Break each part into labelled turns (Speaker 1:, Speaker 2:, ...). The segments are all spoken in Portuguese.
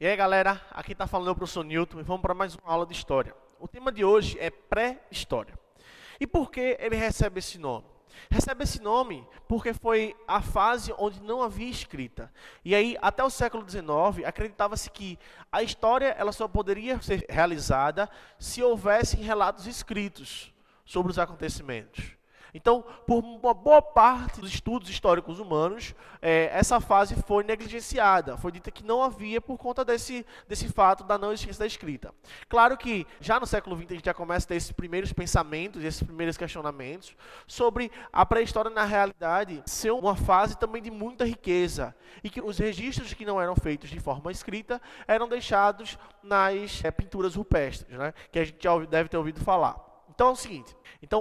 Speaker 1: E aí galera, aqui está falando o professor Newton e vamos para mais uma aula de História. O tema de hoje é pré-história. E por que ele recebe esse nome? Recebe esse nome porque foi a fase onde não havia escrita. E aí, até o século XIX, acreditava-se que a história ela só poderia ser realizada se houvessem relatos escritos sobre os acontecimentos. Então, por uma boa parte dos estudos históricos humanos, essa fase foi negligenciada. Foi dita que não havia por conta desse fato da não existência da escrita. Claro que já no século XX a gente já começa a ter esses primeiros pensamentos, esses primeiros questionamentos sobre a pré-história na realidade ser uma fase também de muita riqueza. E que os registros que não eram feitos de forma escrita eram deixados nas pinturas rupestres, né, que a gente já deve ter ouvido falar. Então é o seguinte,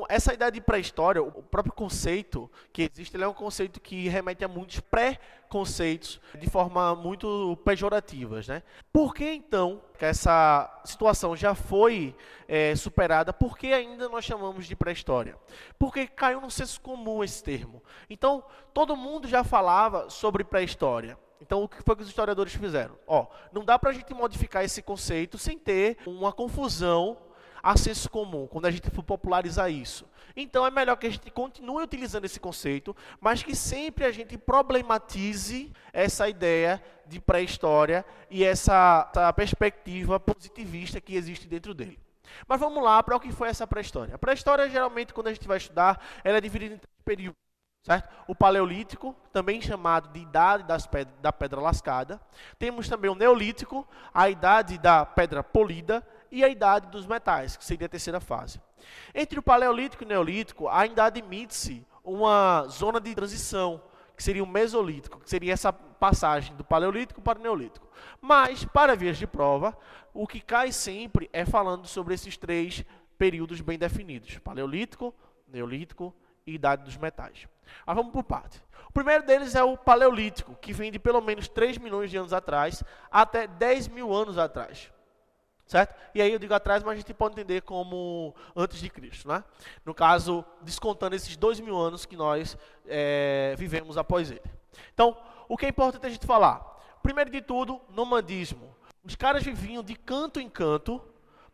Speaker 1: essa ideia de pré-história, o próprio conceito que existe, ele é um conceito que remete a muitos pré-conceitos de forma muito pejorativas, né? Por que então que essa situação já foi superada, por que ainda nós chamamos de pré-história? Porque caiu no senso comum esse termo. Então, todo mundo já falava sobre pré-história. Então, o que foi que os historiadores fizeram? Não dá para a gente modificar esse conceito sem ter uma confusão a senso comum, quando a gente for popularizar isso. Então é melhor que a gente continue utilizando esse conceito, mas que sempre a gente problematize essa ideia de pré-história e essa perspectiva positivista que existe dentro dele. Mas vamos lá para o que foi essa pré-história. A pré-história, geralmente, quando a gente vai estudar, ela é dividida em 3 períodos. Certo? O Paleolítico, também chamado de Idade da Pedra Lascada. Temos também o Neolítico, a Idade da Pedra Polida, e a Idade dos Metais, que seria a terceira fase. Entre o Paleolítico e o Neolítico, ainda admite-se uma zona de transição, que seria o Mesolítico, que seria essa passagem do Paleolítico para o Neolítico. Mas, para vias de prova, o que cai sempre é falando sobre esses 3 períodos bem definidos: Paleolítico, Neolítico e Idade dos Metais. Mas vamos por parte. O primeiro deles é o Paleolítico, que vem de pelo menos 3 milhões de anos atrás até 10 mil anos atrás. Certo? E aí eu digo atrás, mas a gente pode entender como antes de Cristo, né? No caso, descontando esses 2 mil anos que nós vivemos após ele. Então, o que é importante a gente falar? Primeiro de tudo, nomadismo. Os caras viviam de canto em canto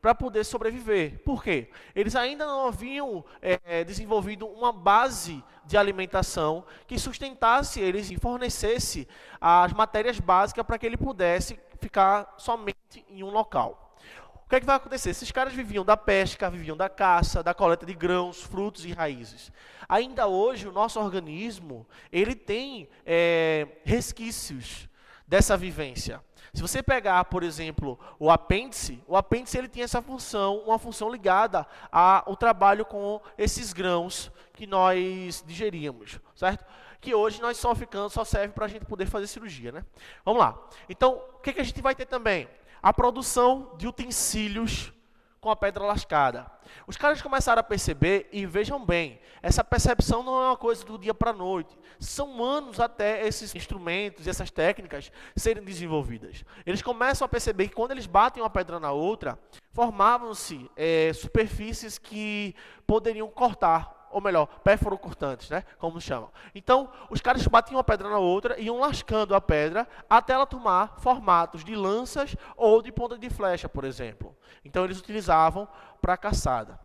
Speaker 1: para poder sobreviver. Por quê? Eles ainda não haviam desenvolvido uma base de alimentação que sustentasse eles e fornecesse as matérias básicas para que ele pudesse ficar somente em um local. O que é que vai acontecer? Esses caras viviam da pesca, viviam da caça, da coleta de grãos, frutos e raízes. Ainda hoje, o nosso organismo, ele tem resquícios dessa vivência. Se você pegar, por exemplo, o apêndice ele tem essa função, uma função ligada ao trabalho com esses grãos que nós digeríamos, certo? Que hoje nós só serve para a gente poder fazer cirurgia, né? Vamos lá. Então, o que a gente vai ter também? A produção de utensílios com a pedra lascada. Os caras começaram a perceber, e vejam bem, essa percepção não é uma coisa do dia para a noite. São anos até esses instrumentos e essas técnicas serem desenvolvidas. Eles começam a perceber que quando eles batem uma pedra na outra, formavam-se superfícies que poderiam cortar, ou melhor, pérfuro-cortantes, né, como chamam. Então, os caras batiam uma pedra na outra e iam lascando a pedra até ela tomar formatos de lanças ou de ponta de flecha, por exemplo. Então, eles utilizavam para caçada.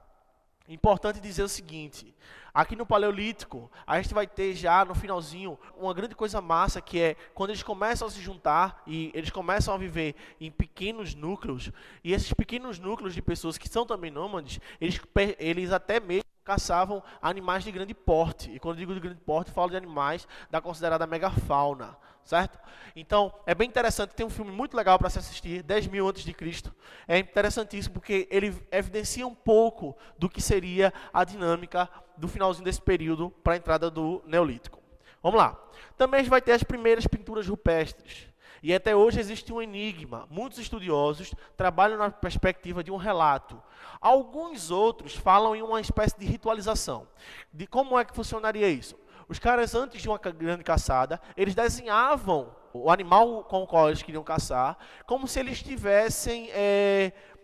Speaker 1: Importante dizer o seguinte: aqui no Paleolítico, a gente vai ter já no finalzinho uma grande coisa massa, que é quando eles começam a se juntar e eles começam a viver em pequenos núcleos, e esses pequenos núcleos de pessoas que são também nômades, eles até mesmo caçavam animais de grande porte. E quando eu digo de grande porte, falo de animais da considerada megafauna, certo? Então, é bem interessante, tem um filme muito legal para se assistir, 10 mil antes de Cristo. É interessantíssimo porque ele evidencia um pouco do que seria a dinâmica do finalzinho desse período para a entrada do Neolítico. Vamos lá. Também a gente vai ter as primeiras pinturas rupestres. E até hoje existe um enigma. Muitos estudiosos trabalham na perspectiva de um relato. Alguns outros falam em uma espécie de ritualização. De como é que funcionaria isso? Os caras, antes de uma grande caçada, eles desenhavam o animal com o qual eles queriam caçar, como se eles estivessem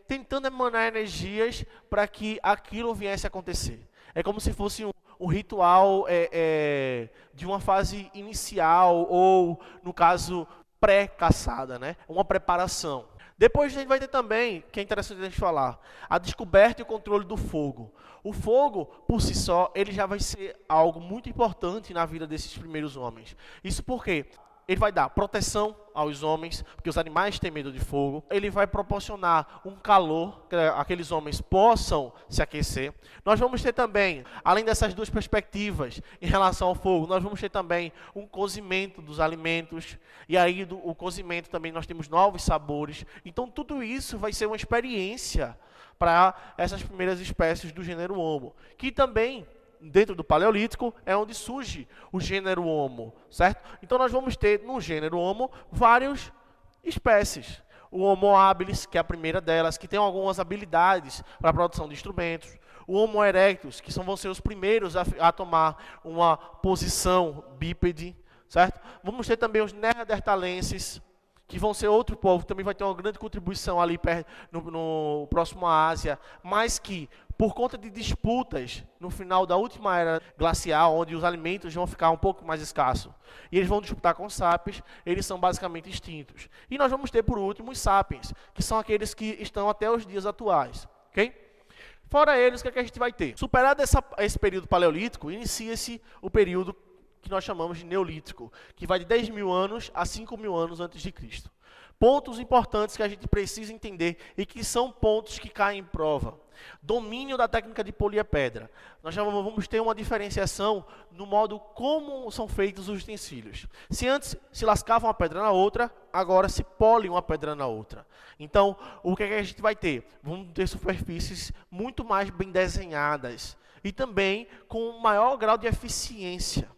Speaker 1: tentando emanar energias para que aquilo viesse a acontecer. É como se fosse um ritual de uma fase inicial, ou, no caso, pré-caçada, né? Uma preparação. Depois a gente vai ter também, que é interessante a gente falar, a descoberta e o controle do fogo. O fogo, por si só, ele já vai ser algo muito importante na vida desses primeiros homens. Isso porque ele vai dar proteção aos homens, porque os animais têm medo de fogo. Ele vai proporcionar um calor, que aqueles homens possam se aquecer. Nós vamos ter também, além dessas duas perspectivas em relação ao fogo, nós vamos ter também um cozimento dos alimentos. E aí, o cozimento também nós temos novos sabores. Então, tudo isso vai ser uma experiência para essas primeiras espécies do gênero Homo, que também, dentro do Paleolítico, é onde surge o gênero Homo, certo? Então nós vamos ter no gênero Homo várias espécies. O Homo habilis, que é a primeira delas, que tem algumas habilidades para a produção de instrumentos. O Homo erectus, que vão ser os primeiros a tomar uma posição bípede, certo? Vamos ter também os neandertalenses, que vão ser outro povo, que também vai ter uma grande contribuição ali no próximo à Ásia, mas que, por conta de disputas no final da última era glacial, onde os alimentos vão ficar um pouco mais escassos, e eles vão disputar com os sapiens, eles são basicamente extintos. E nós vamos ter, por último, os sapiens, que são aqueles que estão até os dias atuais. Ok? Fora eles, o que é que a gente vai ter? Superado esse período paleolítico, inicia-se o período que nós chamamos de neolítico, que vai de 10 mil anos a 5 mil anos antes de Cristo. Pontos importantes que a gente precisa entender e que são pontos que caem em prova. Domínio da técnica de polir a pedra. Nós já vamos ter uma diferenciação no modo como são feitos os utensílios. Se antes se lascava uma pedra na outra, agora se pole uma pedra na outra. Então, o que é que a gente vai ter? Vamos ter superfícies muito mais bem desenhadas e também com um maior grau de eficiência.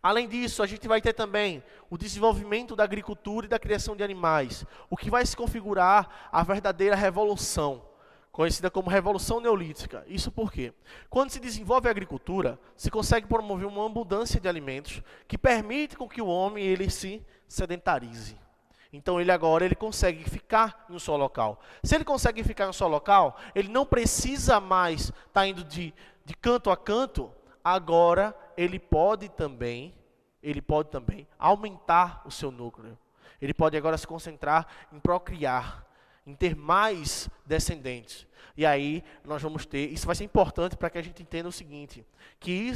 Speaker 1: Além disso, a gente vai ter também o desenvolvimento da agricultura e da criação de animais, o que vai se configurar a verdadeira revolução, conhecida como Revolução Neolítica. Isso por quê? Quando se desenvolve a agricultura, se consegue promover uma abundância de alimentos que permite com que o homem ele se sedentarize. Então ele consegue ficar em um só local. Se ele consegue ficar em um só local, ele não precisa mais estar indo de canto a canto. Agora ele pode também aumentar o seu núcleo. Ele pode agora se concentrar em procriar, em ter mais descendentes. E aí nós vamos ter, isso vai ser importante para que a gente entenda o seguinte, que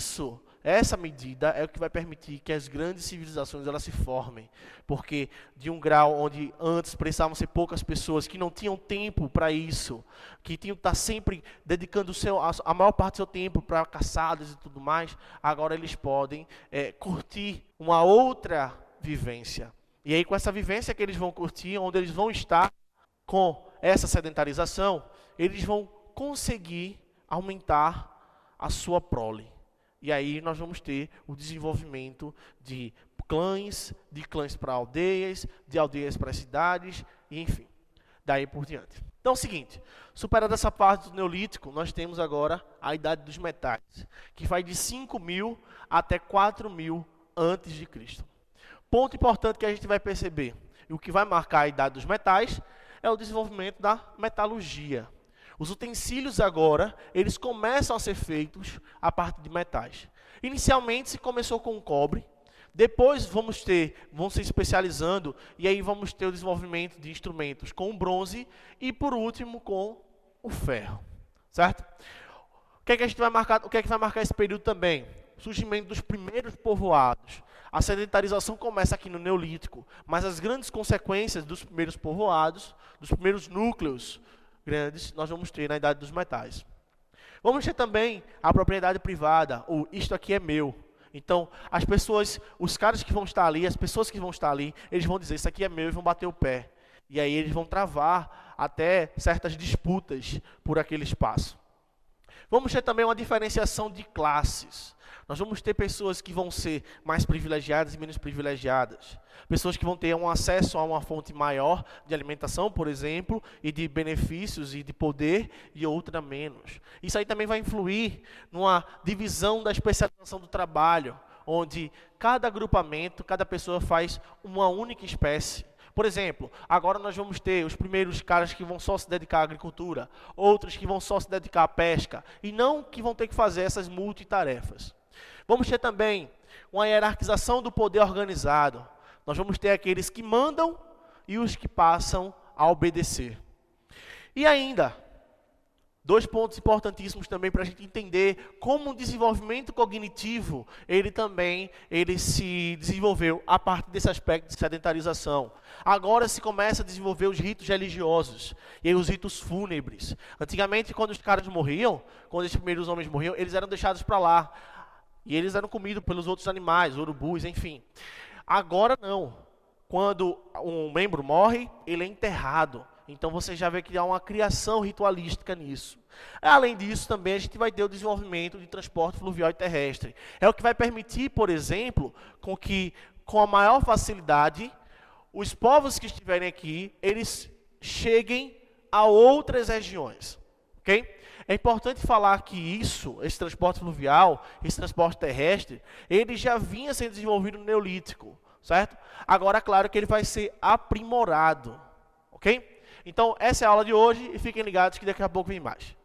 Speaker 1: essa medida é o que vai permitir que as grandes civilizações elas se formem. Porque de um grau onde antes precisavam ser poucas pessoas que não tinham tempo para isso, que tinham que estar sempre dedicando a maior parte do seu tempo para caçadas e tudo mais, agora eles podem curtir uma outra vivência. E aí com essa vivência que eles vão curtir, onde eles vão estar com essa sedentarização, eles vão conseguir aumentar a sua prole. E aí nós vamos ter o desenvolvimento de clãs para aldeias, de aldeias para cidades, e enfim, daí por diante. Então é o seguinte, superada essa parte do Neolítico, nós temos agora a Idade dos Metais, que vai de 5.000 até 4.000 antes de Cristo. Ponto importante que a gente vai perceber, e o que vai marcar a Idade dos Metais, é o desenvolvimento da metalurgia. Os utensílios agora, eles começam a ser feitos a partir de metais. Inicialmente se começou com o cobre, depois vão se especializando e aí vamos ter o desenvolvimento de instrumentos com o bronze e por último com o ferro, certo? O que é que a gente vai marcar? O que é que vai marcar esse período também? O surgimento dos primeiros povoados. A sedentarização começa aqui no Neolítico, mas as grandes consequências dos primeiros povoados, dos primeiros núcleos grandes, nós vamos ter na Idade dos Metais. Vamos ter também a propriedade privada, o isto aqui é meu. Então, as pessoas, os caras que vão estar ali, as pessoas que vão estar ali, eles vão dizer, isso aqui é meu, e vão bater o pé. E aí eles vão travar até certas disputas por aquele espaço. Vamos ter também uma diferenciação de classes. Nós vamos ter pessoas que vão ser mais privilegiadas e menos privilegiadas. Pessoas que vão ter um acesso a uma fonte maior de alimentação, por exemplo, e de benefícios e de poder, e outra menos. Isso aí também vai influir numa divisão da especialização do trabalho, onde cada agrupamento, cada pessoa faz uma única espécie. Por exemplo, agora nós vamos ter os primeiros caras que vão só se dedicar à agricultura, outros que vão só se dedicar à pesca, e não que vão ter que fazer essas multitarefas. Vamos ter também uma hierarquização do poder organizado. Nós vamos ter aqueles que mandam e os que passam a obedecer. E ainda, dois pontos importantíssimos também para a gente entender como o desenvolvimento cognitivo, ele se desenvolveu a partir desse aspecto de sedentarização. Agora se começa a desenvolver os ritos religiosos e os ritos fúnebres. Antigamente, quando os caras morriam, quando os primeiros homens morriam, eles eram deixados para lá. E eles eram comidos pelos outros animais, urubus, enfim. Agora não. Quando um membro morre, ele é enterrado. Então você já vê que há uma criação ritualística nisso. Além disso, também a gente vai ter o desenvolvimento de transporte fluvial e terrestre. É o que vai permitir, por exemplo, com a maior facilidade, os povos que estiverem aqui, eles cheguem a outras regiões. Ok? É importante falar que esse transporte fluvial, esse transporte terrestre, ele já vinha sendo desenvolvido no Neolítico, certo? Agora, claro que ele vai ser aprimorado, ok? Então, essa é a aula de hoje e fiquem ligados que daqui a pouco vem mais.